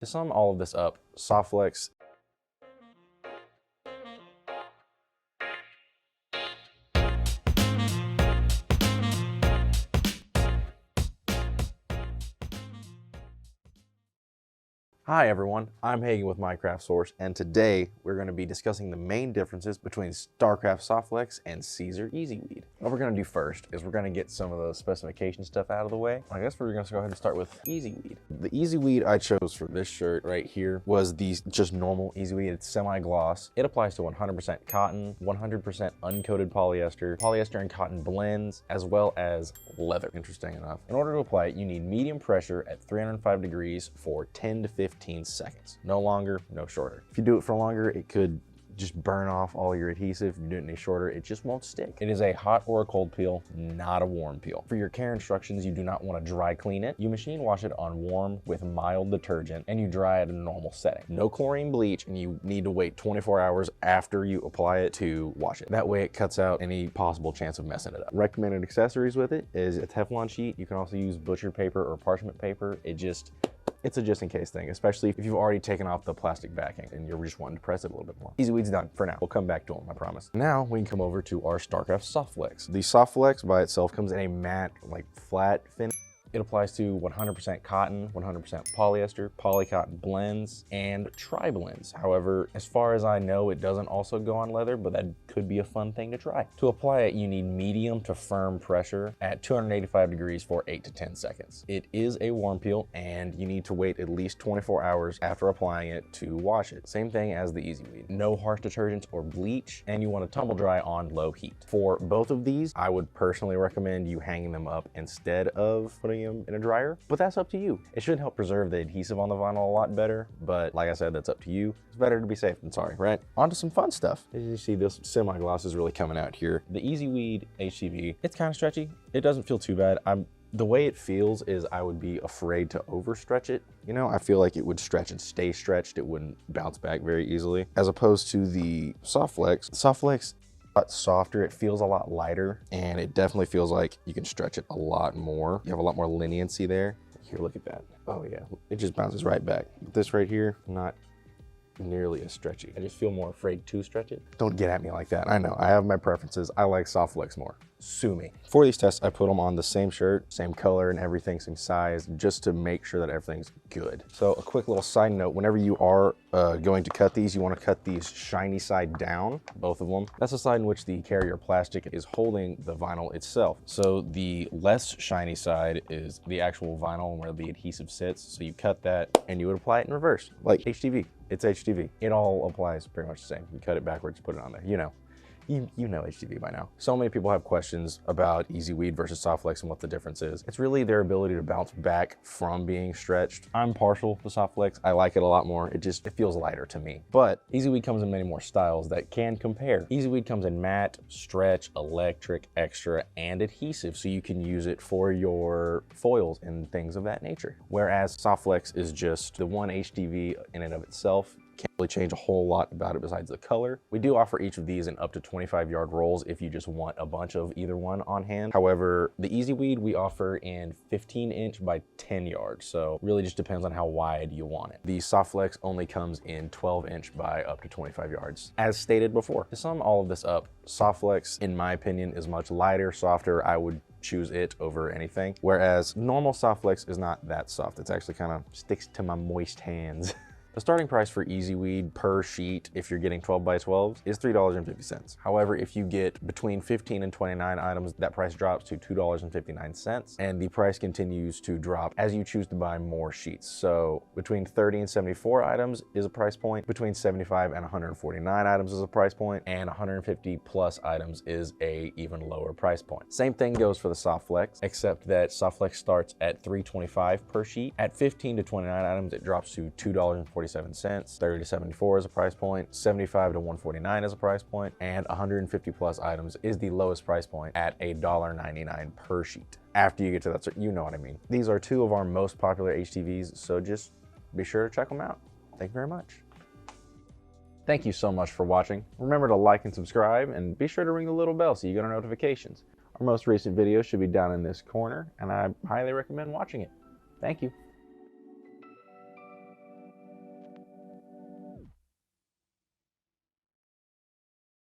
To sum all of this up, SoftFlex Hi everyone, I'm Hagen with Minecraft Source, and today we're going to be discussing the main differences between STARCRAFT SOFTFLEX and SISER EASYWEED. What we're going to do first is we're going to get some of the specification stuff out of the way. I guess we're going to go ahead and start with EasyWeed. The EasyWeed I chose for this shirt right here was the just normal EasyWeed. It's semi-gloss. It applies to 100% cotton, 100% uncoated polyester, polyester and cotton blends, as well as leather. Interesting enough. In order to apply it, you need medium pressure at 305 degrees for 10 to 15 seconds. No longer, no shorter. If you do it for longer, it could just burn off all your adhesive. If you do it any shorter, it just won't stick. It is a hot or a cold peel, not a warm peel. For your care instructions, you do not want to dry clean it. You machine wash it on warm with mild detergent, and you dry it at a normal setting. No chlorine bleach, and you need to wait 24 hours after you apply it to wash it. That way it cuts out any possible chance of messing it up. Recommended accessories with it is a Teflon sheet. You can also use butcher paper or parchment paper. It's a just in case thing, especially if you've already taken off the plastic backing and you're just wanting to press it a little bit more. EasyWeed's done for now. We'll come back to them, I promise. Now we can come over to our STARCRAFT SOFTFLEX. The SoftFlex by itself comes in a matte, like flat finish. It applies to 100% cotton, 100% polyester, polycotton blends, and tri-blends. However, as far as I know, it doesn't also go on leather, but that could be a fun thing to try. To apply it, you need medium to firm pressure at 285 degrees for 8 to 10 seconds. It is a warm peel, and you need to wait at least 24 hours after applying it to wash it. Same thing as the EasyWeed. No harsh detergents or bleach, and you want to tumble dry on low heat. For both of these, I would personally recommend you hanging them up instead of putting them in a dryer, but that's up to you. It should help preserve the adhesive on the vinyl a lot better, but like I said, that's up to you. It's better to be safe than sorry, right? On to some fun stuff. As you see, this semi-gloss is really coming out here. The EasyWeed HTV, it's kind of stretchy. It doesn't feel too bad. The way it feels is I would be afraid to overstretch it. You know, I feel like it would stretch and stay stretched. It wouldn't bounce back very easily. As opposed to the SoftFlex. SoftFlex, a lot softer, it feels a lot lighter, and it definitely feels like you can stretch it a lot more. You have a lot more leniency there. Here, look at that. Oh yeah, it just bounces right back. But this right here, not nearly as stretchy. I just feel more afraid to stretch it. Don't get at me like that. I know, I have my preferences. I like SoftFlex more. Sue me. For these tests, I put them on the same shirt, same color and everything, same size, just to make sure that everything's good. So a quick little side note, whenever you are going to cut these, you want to cut these shiny side down, both of them. That's the side in which the carrier plastic is holding the vinyl itself. So the less shiny side is the actual vinyl where the adhesive sits. So you cut that and you would apply it in reverse, like HTV. It's HTV. It all applies pretty much the same. You cut it backwards, put it on there, you know. You know HTV by now. So many people have questions about EasyWeed versus SoftFlex and what the difference is. It's really their ability to bounce back from being stretched. I'm partial to SoftFlex. I like it a lot more. It feels lighter to me. But EasyWeed comes in many more styles that can compare. EasyWeed comes in matte, stretch, electric, extra, and adhesive, so you can use it for your foils and things of that nature. Whereas SoftFlex is just the one HTV in and of itself. Can't really change a whole lot about it besides the color. We do offer each of these in up to 25-yard rolls if you just want a bunch of either one on hand. However, the EasyWeed we offer in 15-inch by 10 yards, so really just depends on how wide you want it. The SoftFlex only comes in 12-inch by up to 25 yards, as stated before. To sum all of this up, SoftFlex, in my opinion, is much lighter, softer. I would choose it over anything, whereas normal SoftFlex is not that soft. It's actually kind of sticks to my moist hands. The starting price for EasyWeed per sheet, if you're getting 12 by 12s, is $3.50. However, if you get between 15 and 29 items, that price drops to $2.59, and the price continues to drop as you choose to buy more sheets. So between 30 and 74 items is a price point, between 75 and 149 items is a price point, and 150 plus items is a even lower price point. Same thing goes for the SoftFlex, except that SoftFlex starts at $3.25 per sheet. At 15 to 29 items, it drops to $2.47. 30 to 74 is a price point, 75 to 149 is a price point, and 150 plus items is the lowest price point at $1.99 per sheet. After you get to that, you know what I mean. These are two of our most popular HTVs, so just be sure to check them out. Thank you very much. Thank you so much for watching. Remember to like and subscribe, and be sure to ring the little bell so you get our notifications. Our most recent video should be down in this corner, and I highly recommend watching it. Thank you.